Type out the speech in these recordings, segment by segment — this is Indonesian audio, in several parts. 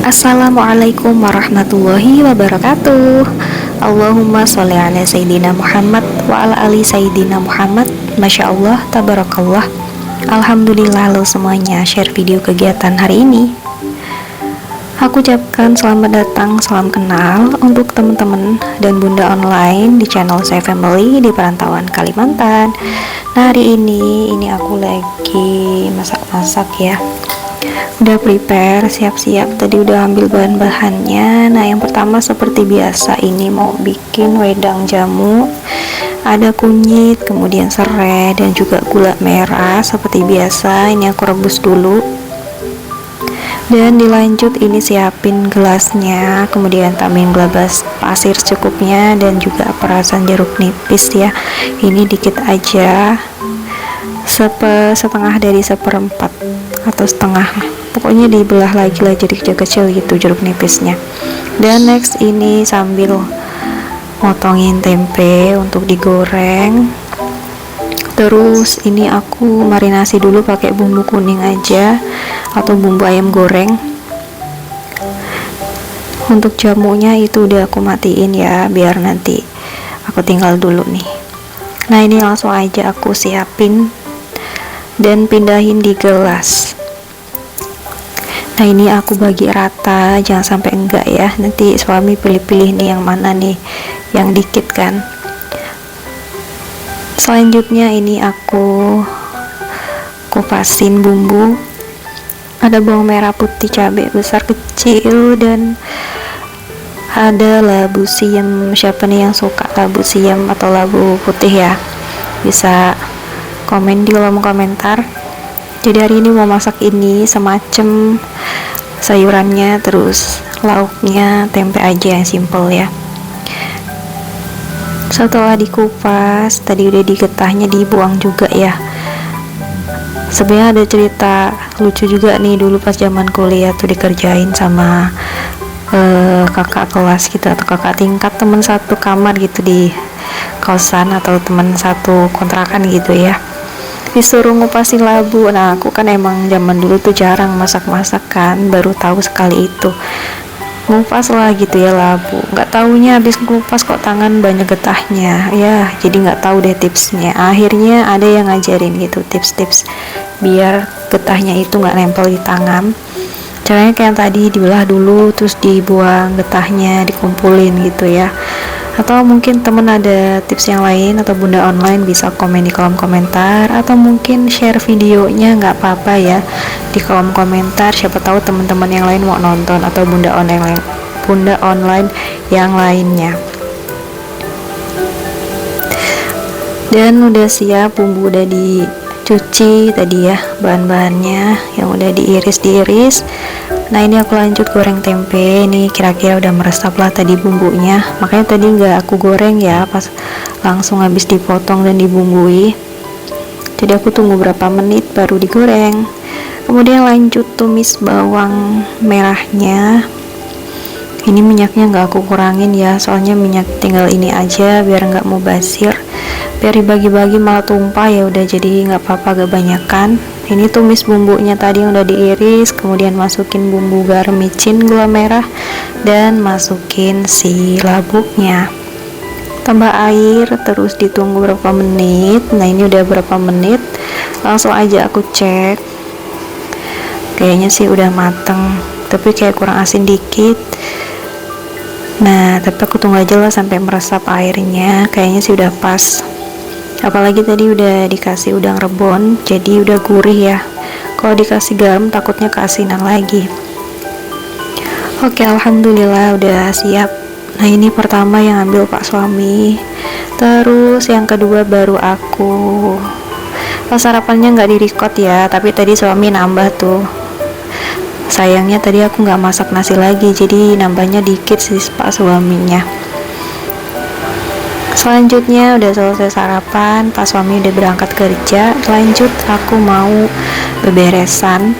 Assalamualaikum warahmatullahi wabarakatuh. Allahumma sholli ala Sayyidina Muhammad wa ala ali Sayyidina Muhammad. Masya Allah, tabarakallah. Alhamdulillah, halo semuanya. Share video kegiatan hari ini. Aku ucapkan selamat datang, salam kenal untuk teman-teman dan bunda online di channel saya Family di perantauan Kalimantan. Nah, hari ini aku lagi masak-masak ya. Udah prepare, siap-siap, tadi udah ambil bahan-bahannya. Nah, yang pertama seperti biasa ini mau bikin wedang jamu. Ada kunyit, kemudian serai dan juga gula merah seperti biasa. Ini aku rebus dulu. Dan dilanjut ini siapin gelasnya, kemudian tambahin gula pasir secukupnya dan juga perasan jeruk nipis ya. Ini dikit aja. Setengah dari seperempat atau setengah, pokoknya dibelah lagi lah jadi kecil-kecil gitu jeruk nipisnya. Dan next ini sambil motongin tempe untuk digoreng. Terus ini aku marinasi dulu pakai bumbu kuning aja atau bumbu ayam goreng. Untuk jamunya itu udah aku matiin ya, biar nanti aku tinggal dulu nih. Nah, ini langsung aja aku siapin dan pindahin di gelas. Nah, ini aku bagi rata, jangan sampai enggak ya, nanti suami pilih-pilih nih yang mana nih yang dikit kan. Selanjutnya ini aku kupasin bumbu. Ada bawang merah putih, cabai besar kecil, dan ada labu siam. Siapa nih yang suka labu siam atau labu putih ya, bisa komen di kolom komentar. Jadi hari ini mau masak ini semacam sayurannya, terus lauknya tempe aja yang simple ya. Setelah dikupas, tadi udah digetahnya dibuang juga ya. Sebenarnya ada cerita lucu juga nih, dulu pas zaman kuliah tuh dikerjain sama kakak kelas gitu atau kakak tingkat, teman satu kamar gitu di kosan atau teman satu kontrakan gitu ya, disuruh ngupasin labu. Nah, aku kan emang zaman dulu tuh jarang masak-masak kan, baru tahu sekali itu ngupas lah gitu ya labu. Nggak taunya habis ngupas kok tangan banyak getahnya ya, jadi nggak tahu deh tipsnya. Akhirnya ada yang ngajarin gitu tips-tips biar getahnya itu nggak nempel di tangan. Caranya kayak tadi, dibelah dulu terus dibuang getahnya, dikumpulin gitu ya. Atau mungkin temen ada tips yang lain atau bunda online bisa komen di kolom komentar, atau mungkin share videonya, nggak apa-apa ya di kolom komentar, siapa tahu teman-teman yang lain mau nonton atau bunda online yang lainnya. Dan udah siap, bumbu udah dicuci tadi ya, bahan-bahannya yang udah diiris. Nah, ini aku lanjut goreng tempe. Ini kira-kira udah meresap lah tadi bumbunya, makanya tadi nggak aku goreng ya, pas langsung habis dipotong dan dibumbui. Jadi aku tunggu berapa menit baru digoreng. Kemudian lanjut tumis bawang merahnya. Ini minyaknya nggak aku kurangin ya, soalnya minyak tinggal ini aja biar nggak mubazir. Biar dibagi-bagi malah tumpah ya, udah jadi nggak apa-apa gak banyakan. Ini tumis bumbunya tadi yang udah diiris, kemudian masukin bumbu garam, micin, gula merah, dan masukin si labuknya. Tambah air, terus ditunggu berapa menit. Nah, ini udah berapa menit, langsung aja aku cek. Kayaknya sih udah mateng, tapi kayak kurang asin dikit. Nah, tapi aku tunggu aja lah sampai meresap airnya. Kayaknya sih udah pas. Apalagi tadi udah dikasih udang rebon, jadi udah gurih ya. Kalau dikasih garam takutnya keasinan lagi. Oke, alhamdulillah udah siap. Nah, ini pertama yang ambil pak suami, terus yang kedua baru aku. Pas sarapannya nggak di-record ya, tapi tadi suami nambah tuh. Sayangnya tadi aku nggak masak nasi lagi, jadi nambahnya dikit sih pak suaminya. Selanjutnya udah selesai sarapan, pas suami udah berangkat kerja. Lanjut aku mau beberesan.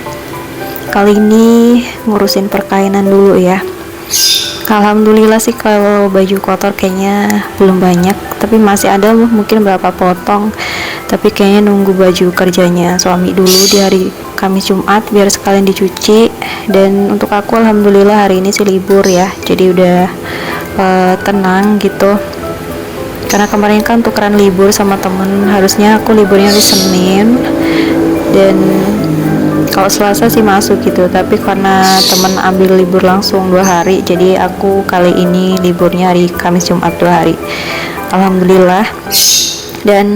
Kali ini ngurusin perkainan dulu ya. Alhamdulillah sih kalau baju kotor kayaknya belum banyak, tapi masih ada mungkin berapa potong. Tapi kayaknya nunggu baju kerjanya suami dulu di hari Kamis Jumat biar sekalian dicuci. Dan untuk aku alhamdulillah hari ini sih libur ya, jadi udah tenang gitu. Karena kemarin kan tukeran libur sama temen, harusnya aku liburnya di Senin dan kalau Selasa sih masuk gitu, tapi karena temen ambil libur langsung 2 hari, jadi aku kali ini liburnya hari Kamis Jumat 2 hari. Alhamdulillah. Dan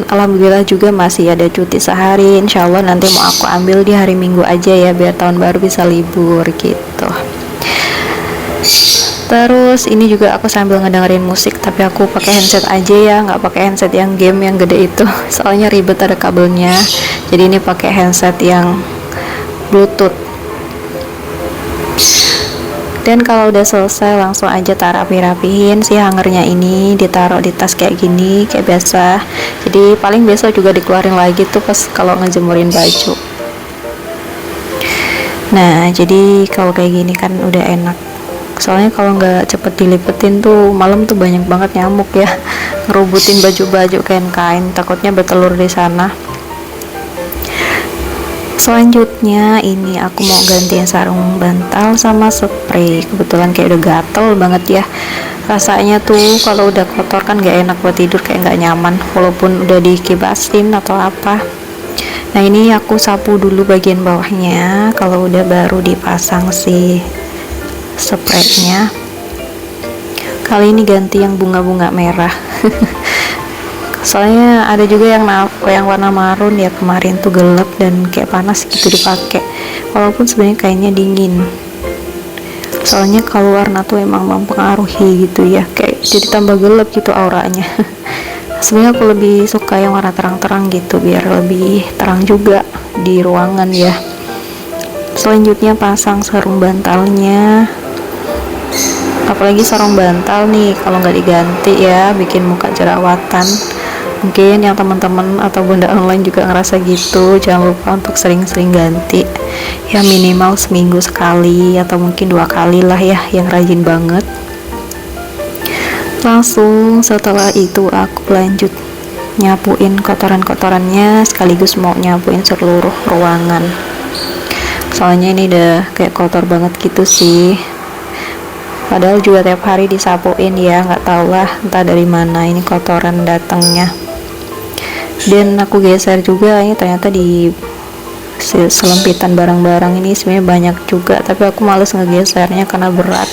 alhamdulillah juga masih ada cuti sehari. Insya Allah nanti mau aku ambil di hari Minggu aja ya, biar tahun baru bisa libur gitu. Terus ini juga aku sambil ngedengerin musik, tapi aku pakai headset aja ya, nggak pakai headset yang game yang gede itu soalnya ribet ada kabelnya. Jadi ini pakai headset yang Bluetooth. Dan kalau udah selesai langsung aja taruh rapi-rapihin si hangernya ini, ditaruh di tas kayak gini kayak biasa. Jadi paling besok juga dikeluarin lagi tuh pas kalau ngejemurin baju. Nah jadi kalau kayak gini kan udah enak, soalnya kalau nggak cepet dilipetin tuh malam tuh banyak banget nyamuk ya, ngerubutin baju-baju kain-kain, takutnya bertelur di sana. Selanjutnya ini aku mau gantiin sarung bantal sama spray. Kebetulan kayak udah gatel banget ya rasanya tuh, kalau udah kotor kan gak enak buat tidur, kayak gak nyaman walaupun udah dikibasin atau apa. Nah ini aku sapu dulu bagian bawahnya kalau udah baru dipasang si spraynya. Kali ini ganti yang bunga-bunga merah soalnya ada juga yang warna marun ya, kemarin tuh gelap dan kayak panas gitu dipakai, walaupun sebenarnya kayaknya dingin. Soalnya kalau warna tuh emang mempengaruhi gitu ya, kayak jadi tambah gelap gitu auranya. Sebenarnya aku lebih suka yang warna terang-terang gitu biar lebih terang juga di ruangan ya. Selanjutnya pasang sarung bantalnya. Apalagi sarung bantal nih kalau nggak diganti ya bikin muka jerawatan. Mungkin yang teman-teman atau bunda online juga ngerasa gitu, jangan lupa untuk sering-sering ganti ya, minimal seminggu sekali atau mungkin 2 kali lah ya yang rajin banget. Langsung setelah itu aku lanjut nyapuin kotoran-kotorannya, sekaligus mau nyapuin seluruh ruangan, soalnya ini udah kayak kotor banget gitu sih. Padahal juga tiap hari disapuin ya, nggak tau lah entah dari mana ini kotoran datangnya. Dan aku geser juga, ini ternyata di selempitan barang-barang ini sebenarnya banyak juga, tapi aku males ngegesernya karena berat.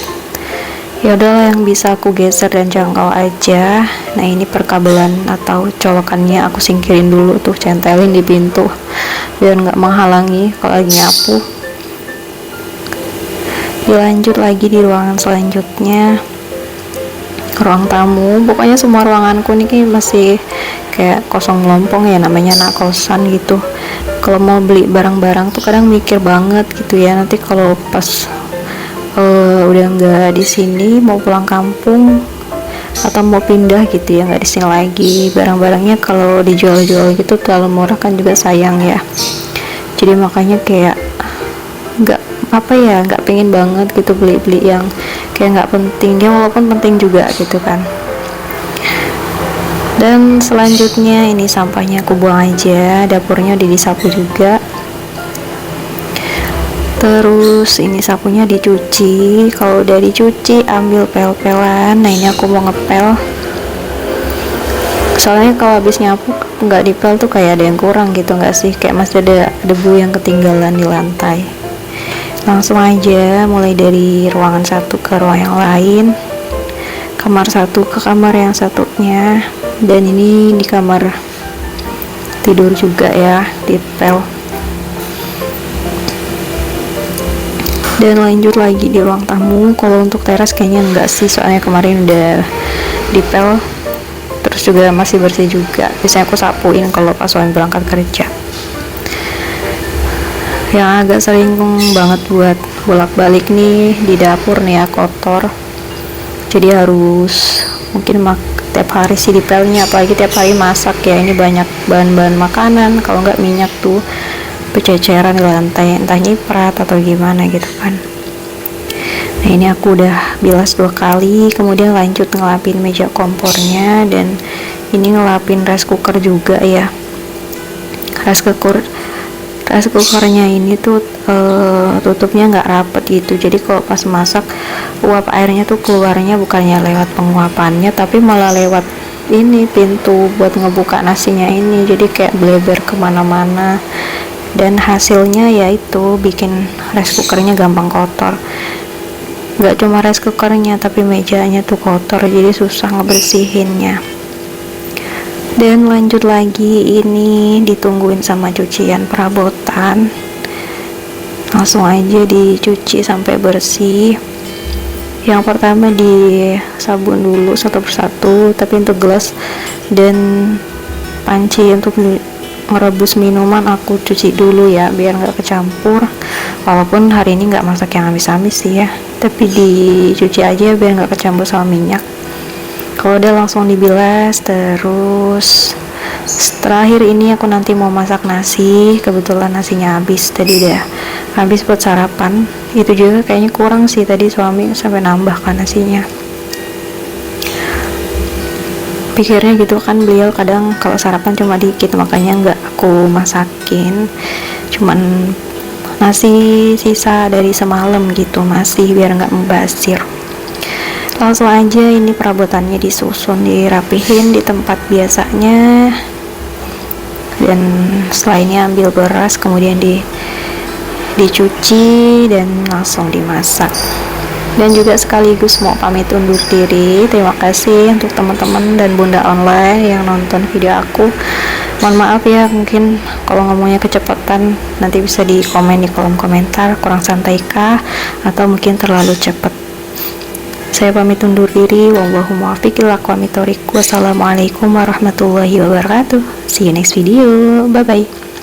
Ya udahlah, yang bisa aku geser dan jangkau aja. Nah ini perkabelan atau colokannya aku singkirin dulu tuh, centelin di pintu biar nggak menghalangi kalau lagi nyapu. Dilanjut lagi di ruangan selanjutnya, ruang tamu. Pokoknya semua ruanganku nih masih kayak kosong melompong ya, namanya anak kosan gitu. Kalau mau beli barang-barang tuh kadang mikir banget gitu ya, nanti kalau pas udah nggak di sini, mau pulang kampung atau mau pindah gitu ya, nggak di sini lagi, barang-barangnya kalau dijual-jual gitu terlalu murah kan juga sayang ya. Jadi makanya kayak nggak pengen banget gitu beli-beli yang kayak nggak penting ya, walaupun penting juga gitu kan. Dan selanjutnya ini sampahnya aku buang aja, dapurnya udah disapu juga. Terus ini sapunya dicuci, kalau udah dicuci ambil pel-pelan. Nah ini aku mau ngepel, soalnya kalau habis nyapu nggak dipel tuh kayak ada yang kurang gitu, nggak sih, kayak masih ada debu yang ketinggalan di lantai. Langsung aja mulai dari ruangan satu ke ruang yang lain, kamar satu ke kamar yang satunya, dan ini di kamar tidur juga ya dipel. Dan lanjut lagi di ruang tamu. Kalau untuk teras kayaknya enggak sih, soalnya kemarin udah dipel, terus juga masih bersih juga, biasanya aku sapuin kalau pas suami berangkat kerja. Yang agak sering banget buat bolak-balik nih di dapur nih ya, kotor, jadi harus mungkin tiap hari sih dipelnya, apalagi tiap hari masak ya, ini banyak bahan-bahan makanan, kalau nggak minyak tuh berceceran di lantai, entah nyiprat atau gimana gitu kan. Nah ini aku udah bilas 2 kali, kemudian lanjut ngelapin meja kompornya, dan ini ngelapin rice cooker juga ya. Rice cooker rice cookernya ini tuh tutupnya nggak rapet gitu, jadi kalau pas masak uap airnya tuh keluarnya bukannya lewat penguapannya tapi malah lewat ini pintu buat ngebuka nasinya ini, jadi kayak bleber kemana-mana. Dan hasilnya yaitu bikin rice cookernya gampang kotor. Nggak cuma rice cookernya tapi mejanya tuh kotor, jadi susah ngebersihinnya. Dan lanjut lagi, ini ditungguin sama cucian perabotan, langsung aja dicuci sampai bersih. Yang pertama di sabun dulu satu persatu, tapi untuk gelas dan panci untuk merebus minuman aku cuci dulu ya biar nggak kecampur. Walaupun hari ini nggak masak yang habis-habis sih ya, tapi dicuci aja biar nggak kecampur sama minyak. Kalau udah langsung dibilas. Terus terakhir ini aku nanti mau masak nasi, kebetulan nasinya habis tadi, udah habis buat sarapan. Itu juga kayaknya kurang sih, tadi suami sampai nambah kan nasinya. Pikirnya gitu kan, beliau kadang kalau sarapan cuma dikit, makanya nggak aku masakin, cuman nasi sisa dari semalam gitu masih, biar nggak membasir. Langsung aja ini perabotannya disusun, dirapihin di tempat biasanya, dan setelahnya ambil beras kemudian dicuci dan langsung dimasak. Dan juga sekaligus mau pamit undur diri. Terima kasih untuk teman-teman dan bunda online yang nonton video aku. Mohon maaf ya, mungkin kalau ngomongnya kecepatan, nanti bisa di komen di kolom komentar kurang santai kah atau mungkin terlalu cepat. Saya pamit undur diri. Wallahu muwaffiq ila aqwamit thoriq. Wassalamualaikum warahmatullahi wabarakatuh. See you next video. Bye bye.